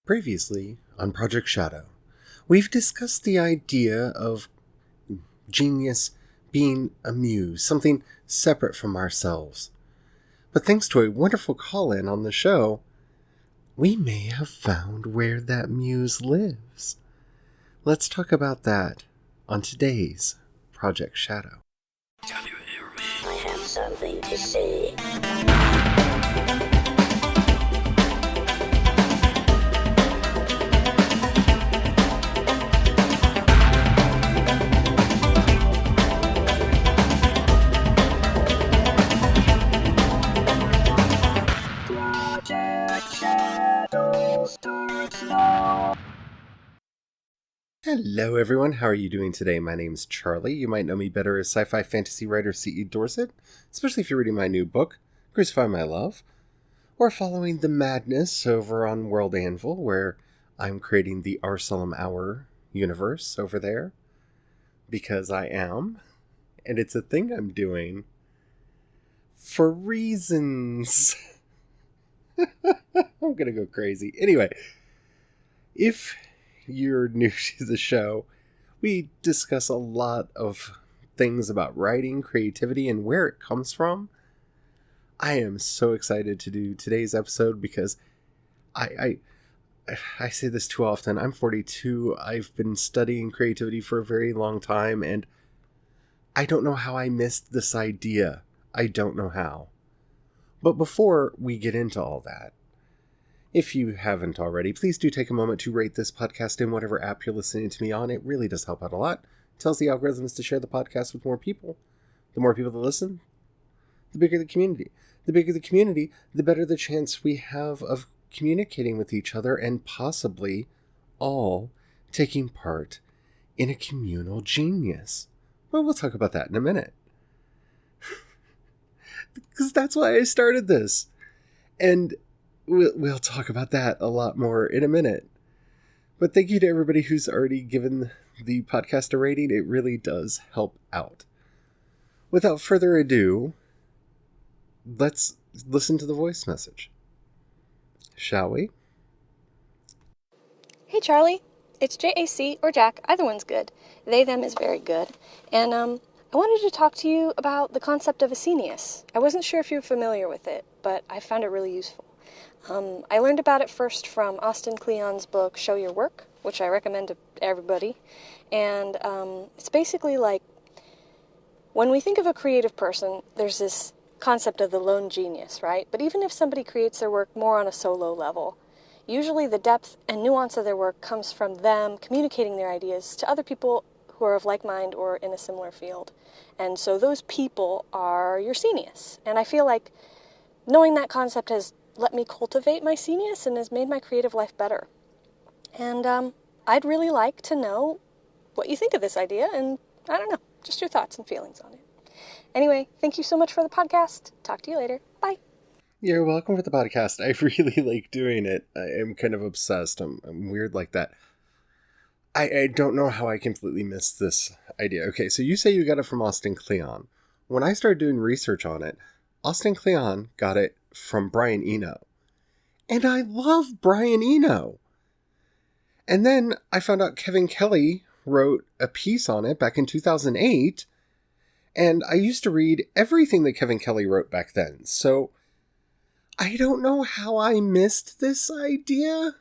Previously on Project Shadow, we've discussed the idea of genius being a muse, something separate from ourselves. But thanks to a wonderful call-in on the show, we may have found where that muse lives. Let's talk about that on today's Project Shadow. Can you hear me? I have something to say. Hello everyone, how are you doing today? My name's Charlie. You might know me better as sci-fi fantasy writer C.E. Dorset, especially if you're reading my new book, Crucify My Love, or following the madness over on World Anvil, where I'm creating the Arsalem Hour universe over there, because I am, and it's a thing I'm doing for reasons. I'm gonna go crazy. Anyway, if you're new to the show, we discuss a lot of things about writing, creativity, and where it comes from. I am so excited to do today's episode because I say this too often. I'm 42. I've been studying creativity for a very long time, and I don't know how I missed this idea. I don't know how. But before we get into all that, if you haven't already, please do take a moment to rate this podcast in whatever app you're listening to me on. It really does help out a lot. It tells the algorithms to share the podcast with more people. The more people that listen, the bigger the community. The bigger the community, the better the chance we have of communicating with each other and possibly all taking part in a communal genius. Well, we'll talk about that in a minute. Because that's why I started this. And we'll talk about that a lot more in a minute. But thank you to everybody who's already given the podcast a rating. It really does help out. Without further ado, let's listen to the voice message. Shall we? Hey Charlie, it's JAC or Jack, either one's good. They, them is very good. And I wanted to talk to you about the concept of a Scenius. I wasn't sure if you're familiar with it, but I found it really useful. I learned about it first from Austin Kleon's book, Show Your Work, which I recommend to everybody. And it's basically like, when we think of a creative person, there's this concept of the lone genius, right? But even if somebody creates their work more on a solo level, usually the depth and nuance of their work comes from them communicating their ideas to other people who are of like mind or in a similar field. And so those people are your Scenius. And I feel like knowing that concept has let me cultivate my Scenius and has made my creative life better. And I'd really like to know what you think of this idea, and I don't know, just your thoughts and feelings on it. Anyway, thank you so much for the podcast. Talk to you later. Bye. You're welcome for the podcast. I really like doing it. I am kind of obsessed. I'm weird like that. I don't know how I completely missed this idea. Okay, so you say you got it from Austin Kleon. When I started doing research on it, Austin Kleon got it from Brian Eno. And I love Brian Eno. And then I found out Kevin Kelly wrote a piece on it back in 2008. And I used to read everything that Kevin Kelly wrote back then. So I don't know how I missed this idea.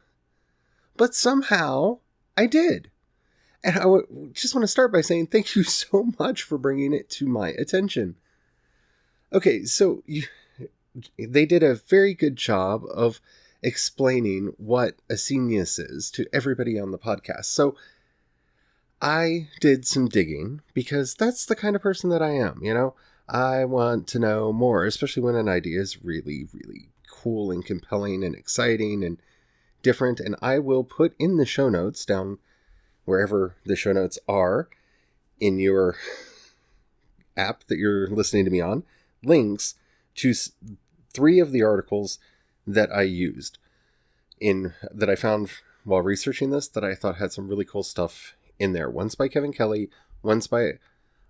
But somehow I did. And I just want to start by saying thank you so much for bringing it to my attention. Okay, so they did a very good job of explaining what a Scenius is to everybody on the podcast. So I did some digging because that's the kind of person that I am, you know? I want to know more, especially when an idea is really, really cool and compelling and exciting and different. And I will put in the show notes down wherever the show notes are in your app that you're listening to me on, links to 3 of the articles that I used that I found while researching this that I thought had some really cool stuff in there. One's by Kevin Kelly, one's by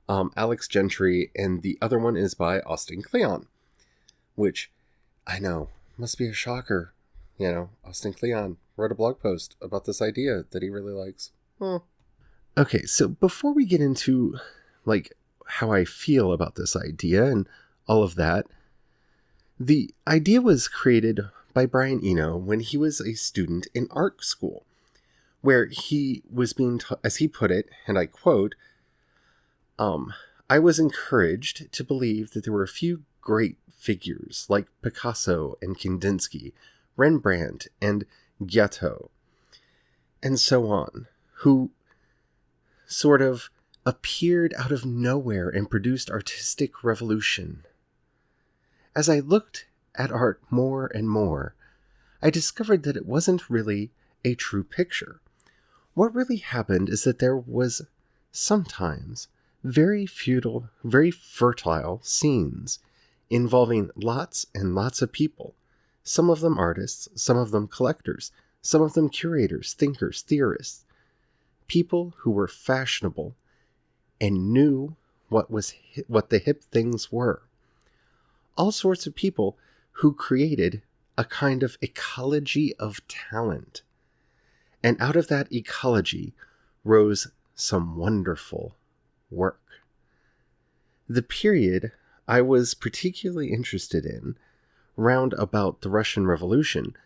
Alex Gentry, and the other one is by Austin Kleon, which I know must be a shocker. You know, Austin Kleon wrote a blog post about this idea that he really likes. Okay, so before we get into, like, how I feel about this idea and all of that, the idea was created by Brian Eno when he was a student in art school, where he was being taught, as he put it, and I quote, I was encouraged to believe that there were a few great figures like Picasso and Kandinsky, Rembrandt and Giotto, and so on, who sort of appeared out of nowhere and produced artistic revolution. As I looked at art more and more, I discovered that it wasn't really a true picture. What really happened is that there was sometimes very fertile scenes involving lots and lots of people, some of them artists, some of them collectors, some of them curators, thinkers, theorists, people who were fashionable and knew what the hip things were. All sorts of people who created a kind of ecology of talent. And out of that ecology rose some wonderful work. The period I was particularly interested in, round about the Russian Revolution,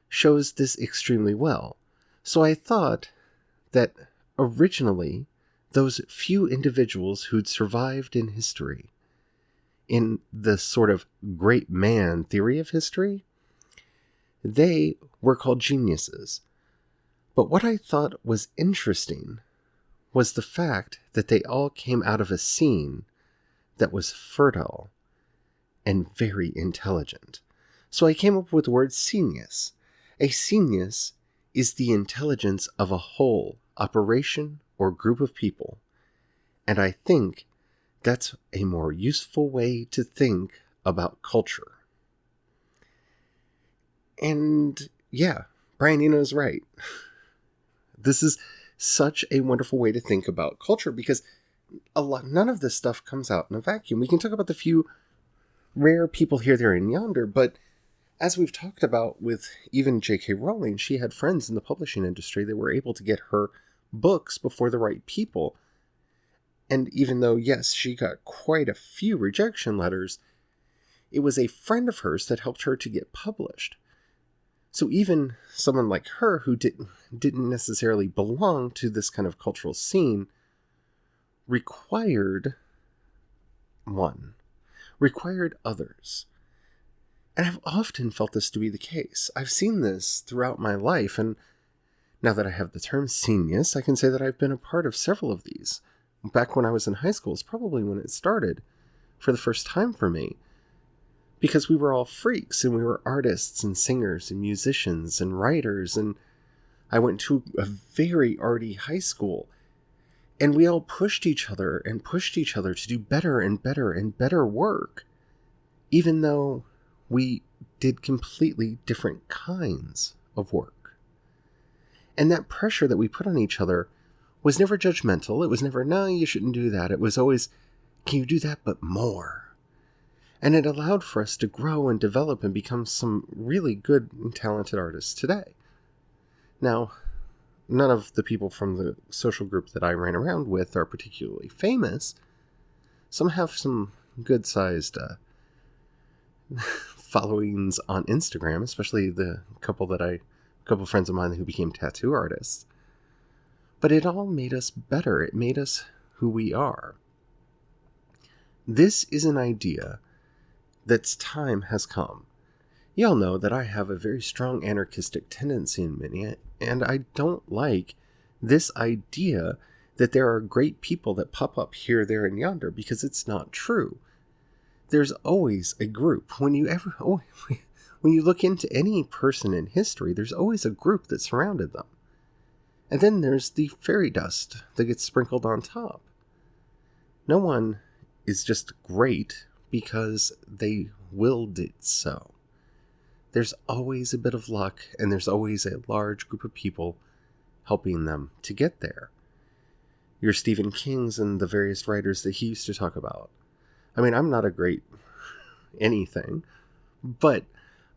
shows this extremely well. So I thought that originally those few individuals who'd survived in history, in the sort of great man theory of history, they were called geniuses. But what I thought was interesting was the fact that they all came out of a scene that was fertile and very intelligent. So I came up with the word Scenius. A Scenius is the intelligence of a whole operation or group of people. And I think that's a more useful way to think about culture. And yeah, Brian Eno's right. This is such a wonderful way to think about culture because none of this stuff comes out in a vacuum. We can talk about the few rare people here, there, and yonder, but as we've talked about with even J.K. Rowling, she had friends in the publishing industry that were able to get her books before the right people. And even though, yes, she got quite a few rejection letters, it was a friend of hers that helped her to get published. So even someone like her who didn't necessarily belong to this kind of cultural scene required others. And I've often felt this to be the case. I've seen this throughout my life, and now that I have the term Scenius, I can say that I've been a part of several of these. Back when I was in high school is probably when it started for the first time for me. Because we were all freaks, and we were artists and singers and musicians and writers, and I went to a very arty high school, and we all pushed each other to do better and better and better work, even though we did completely different kinds of work. And that pressure that we put on each other was never judgmental. It was never, no, you shouldn't do that. It was always, can you do that, but more? And it allowed for us to grow and develop and become some really good and talented artists today. Now, none of the people from the social group that I ran around with are particularly famous. Some have some good-sized followings on Instagram, especially the couple friends of mine who became tattoo artists. But it all made us better. It made us who we are. This is an idea that's time has come. Y'all know that I have a very strong anarchistic tendency in me, and I don't like this idea that there are great people that pop up here, there, and yonder, because it's not true. There's always a group. When you look into any person in history, there's always a group that surrounded them. And then there's the fairy dust that gets sprinkled on top. No one is just great because they willed it so. There's always a bit of luck, and there's always a large group of people helping them to get there. Your Stephen Kings and the various writers that he used to talk about. I mean, I'm not a great anything, but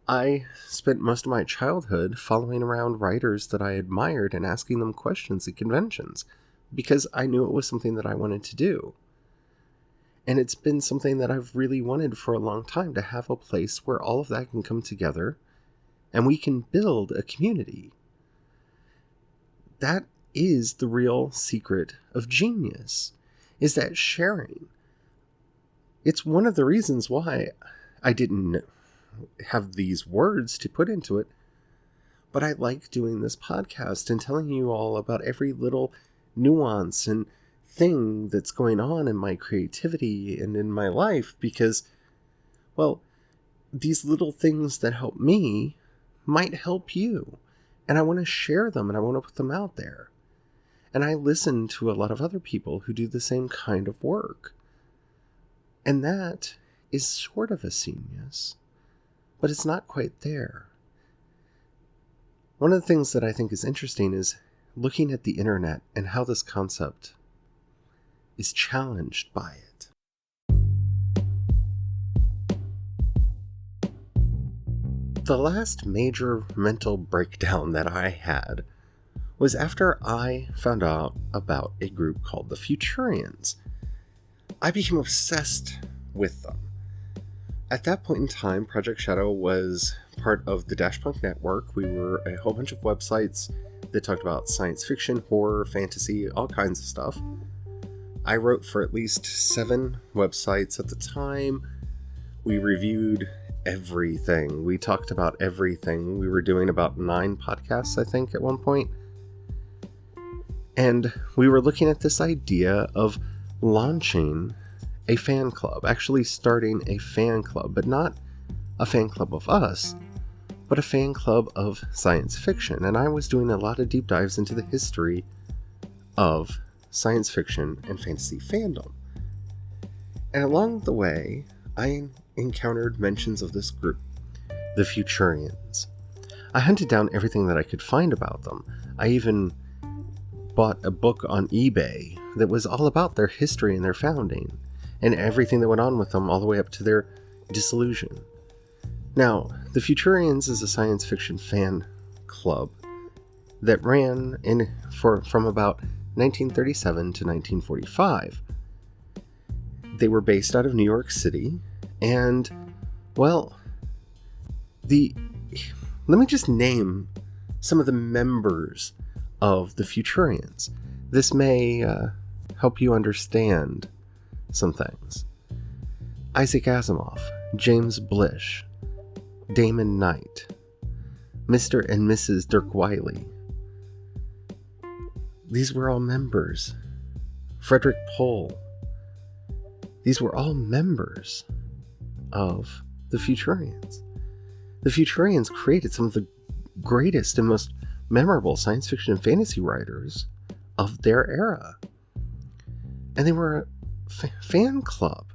I spent most of my childhood following around writers that I admired and asking them questions at conventions because I knew it was something that I wanted to do. And it's been something that I've really wanted for a long time, to have a place where all of that can come together and we can build a community. That is the real secret of genius, is that sharing. It's one of the reasons why I didn't have these words to put into it, but I like doing this podcast and telling you all about every little nuance and thing that's going on in my creativity and in my life, because, well, these little things that help me might help you, and I want to share them and I want to put them out there. And I listen to a lot of other people who do the same kind of work, and that is sort of a Scenius, but it's not quite there. One of the things that I think is interesting is looking at the internet and how this concept is challenged by it. The last major mental breakdown that I had was after I found out about a group called the Futurians. I became obsessed with them. At that point in time, Project Shadow was part of the Dashpunk Network. We were a whole bunch of websites that talked about science fiction, horror, fantasy, all kinds of stuff. I wrote for at least 7 websites at the time. We reviewed everything. We talked about everything. We were doing about 9 podcasts, I think, at one point. And we were looking at this idea of launching a fan club, actually starting a fan club, but not a fan club of us, but a fan club of science fiction. And I was doing a lot of deep dives into the history of science fiction and fantasy fandom. And along the way, I encountered mentions of this group, the Futurians. I hunted down everything that I could find about them. I even bought a book on eBay that was all about their history and their founding, and everything that went on with them all the way up to their dissolution. Now, the Futurians is a science fiction fan club that ran from about 1937 to 1945. They were based out of New York City, and, well, let me just name some of the members of the Futurians. This may help you understand some things. Isaac Asimov, James Blish, Damon Knight, Mr. and Mrs. Dirk Wiley. These were all members. Frederick Pohl. These were all members of the Futurians. The Futurians created some of the greatest and most memorable science fiction and fantasy writers of their era. And they were a fan club.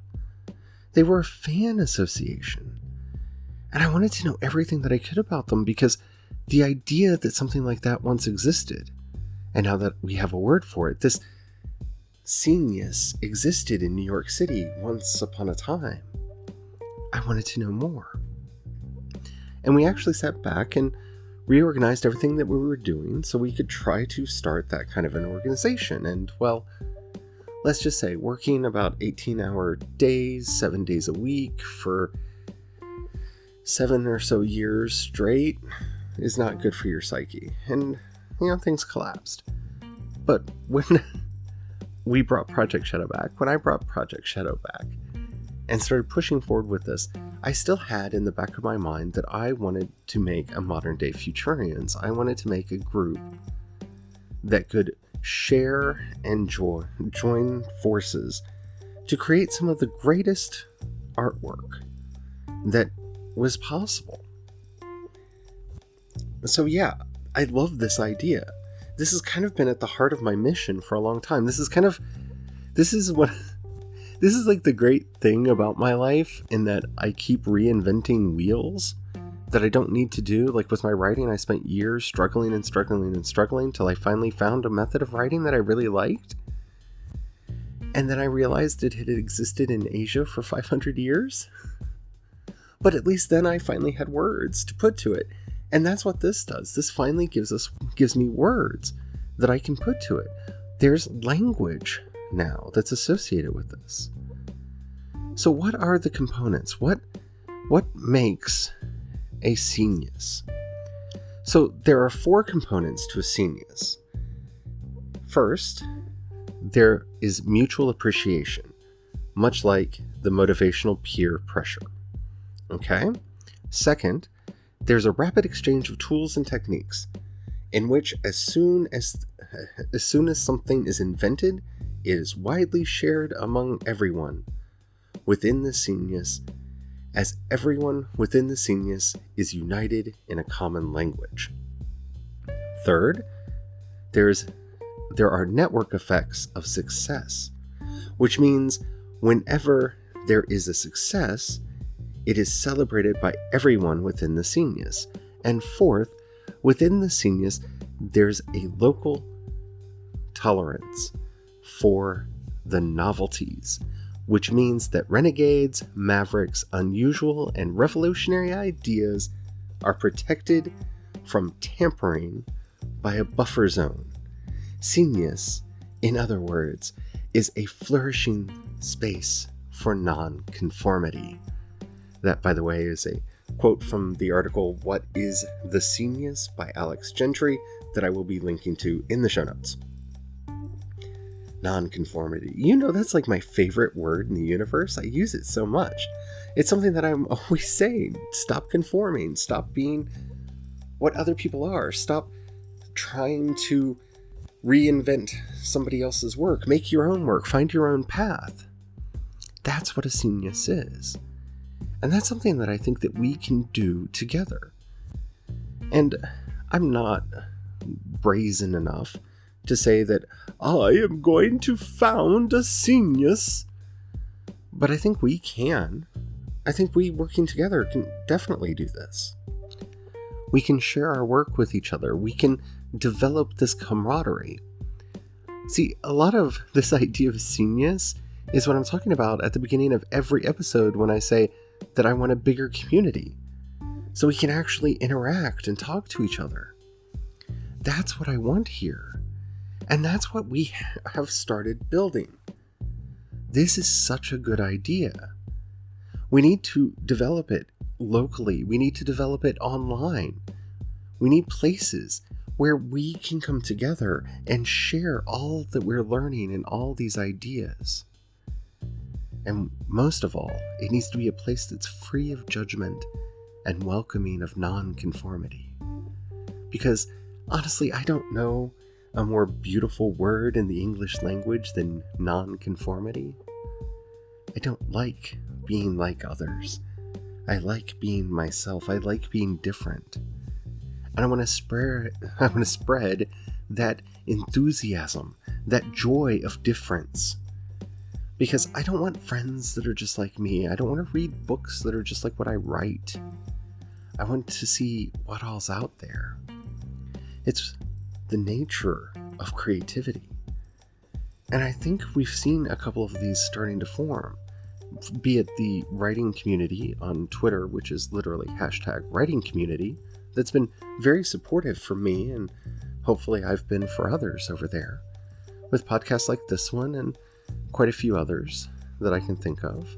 They were a fan association. And I wanted to know everything that I could about them, because the idea that something like that once existed, and now that we have a word for it, this Scenius existed in New York City once upon a time, I wanted to know more. And we actually sat back and reorganized everything that we were doing so we could try to start that kind of an organization. And, well, let's just say working about 18-hour days, 7 days a week for 7 or so years straight is not good for your psyche. And, things collapsed. But when we brought Project Shadow back, when I brought Project Shadow back and started pushing forward with this, I still had in the back of my mind that I wanted to make a modern day Futurians. I wanted to make a group that could share and join forces to create some of the greatest artwork that was possible. So yeah, I love this idea. This has kind of been at the heart of my mission for a long time. This is like the great thing about my life, in that I keep reinventing wheels that I don't need to do. Like with my writing, I spent years struggling till I finally found a method of writing that I really liked. And then I realized it had existed in Asia for 500 years. But at least then I finally had words to put to it. And that's what this does. This finally gives me words that I can put to it. There's language now that's associated with this. So what are the components? What makes a Scenius? So there are 4 components to a Scenius. First, there is mutual appreciation, much like the motivational peer pressure. Okay? Second, there's a rapid exchange of tools and techniques in which as soon as something is invented, it is widely shared among everyone within the Scenius, as everyone within the Scenius is united in a common language. Third, there are network effects of success, which means whenever there is a success, it is celebrated by everyone within the Scenius. And fourth, within the Scenius, there's a local tolerance for the novelties, which means that renegades, mavericks, unusual, and revolutionary ideas are protected from tampering by a buffer zone. Scenius, in other words, is a flourishing space for non-conformity. That, by the way, is a quote from the article What is the Scenius by Alex Gentry that I will be linking to in the show notes. Non-conformity. You know, that's like my favorite word in the universe. I use it so much. It's something that I'm always saying. Stop conforming. Stop being what other people are. Stop trying to reinvent somebody else's work. Make your own work. Find your own path. That's what a Scenius is. And that's something that I think that we can do together. And I'm not brazen enough to say that I am going to found a Scenius. But I think we can. I think we working together can definitely do this. We can share our work with each other. We can develop this camaraderie. See, a lot of this idea of Scenius is what I'm talking about at the beginning of every episode when I say that I want a bigger community, so we can actually interact and talk to each other. That's what I want here. And that's what we have started building. This is such a good idea. We need to develop it locally. We need to develop it online. We need places where we can come together and share all that we're learning and all these ideas. And most of all, it needs to be a place that's free of judgment and welcoming of non-conformity. Because honestly, I don't know a more beautiful word in the English language than non-conformity. I don't like being like others. I like being myself. I like being different. And I want to spread that enthusiasm, that joy of difference. Because I don't want friends that are just like me. I don't want to read books that are just like what I write. I want to see what all's out there. It's the nature of creativity. And I think we've seen a couple of these starting to form. Be it the writing community on Twitter, which is literally #writingcommunity, that's been very supportive for me, and hopefully I've been for others over there. With podcasts like this one and quite a few others that I can think of.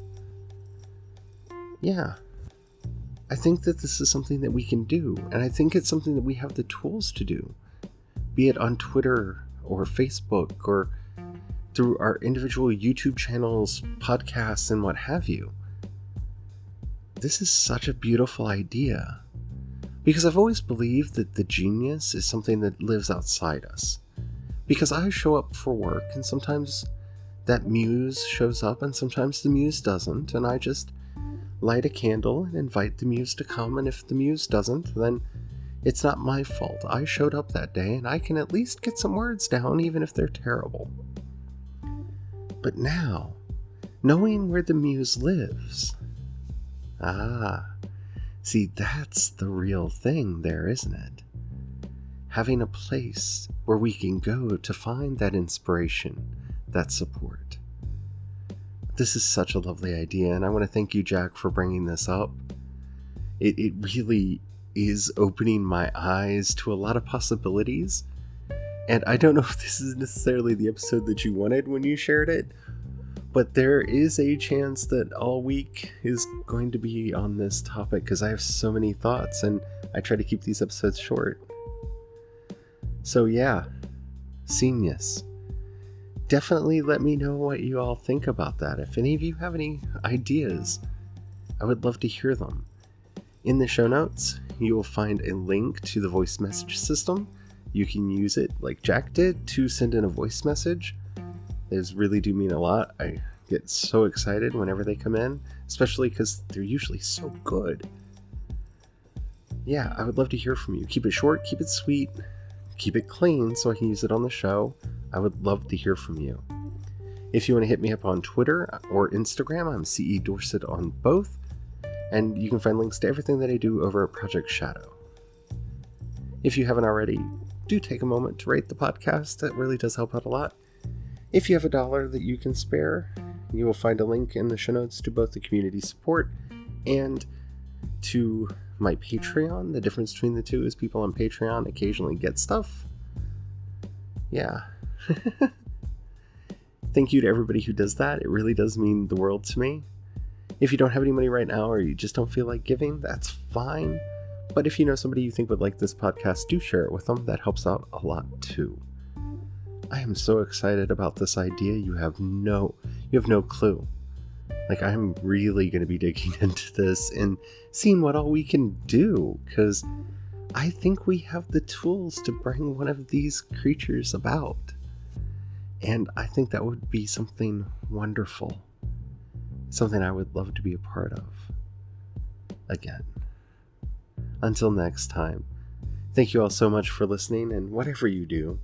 Yeah. I think that this is something that we can do, and I think it's something that we have the tools to do. Be it on Twitter or Facebook or through our individual YouTube channels, podcasts, and what have you. This is such a beautiful idea. Because I've always believed that the genius is something that lives outside us. Because I show up for work, and sometimes that muse shows up, and sometimes the muse doesn't, and I just light a candle and invite the muse to come, and if the muse doesn't, then it's not my fault. I showed up that day, and I can at least get some words down, even if they're terrible. But now, knowing where the muse lives, see, that's the real thing there, isn't it? Having a place where we can go to find that inspiration, that support. This is such a lovely idea, and I want to thank you, Jack, for bringing this up. It really is opening my eyes to a lot of possibilities. And I don't know if this is necessarily the episode that you wanted when you shared it, but there is a chance that all week is going to be on this topic because I have so many thoughts and I try to keep these episodes short. So yeah, Scenius. Definitely let me know what you all think about that. If any of you have any ideas, I would love to hear them. In the show notes, you will find a link to the voice message system. You can use it like Jack did to send in a voice message. Those really do mean a lot. I get so excited whenever they come in, especially because they're usually so good. Yeah, I would love to hear from you. Keep it short, keep it sweet, keep it clean so I can use it on the show. I would love to hear from you. If you want to hit me up on Twitter or Instagram, I'm CE Dorset on both. And you can find links to everything that I do over at Project Shadow. If you haven't already, do take a moment to rate the podcast. That really does help out a lot. If you have $1 that you can spare, you will find a link in the show notes to both the community support and to my Patreon. The difference between the two is people on Patreon occasionally get stuff. Yeah. Thank you to everybody who does that. It really does mean the world to me. If you don't have any money right now or you just don't feel like giving, that's fine. But if you know somebody you think would like this podcast, do share it with them. That helps out a lot too. I am so excited about this idea. You have no clue. Like, I'm really going to be digging into this and seeing what all we can do, because I think we have the tools to bring one of these creatures about. And I think that would be something wonderful. Something I would love to be a part of. Again. Until next time, thank you all so much for listening, and whatever you do,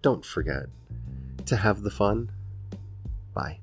don't forget to have the fun. Bye.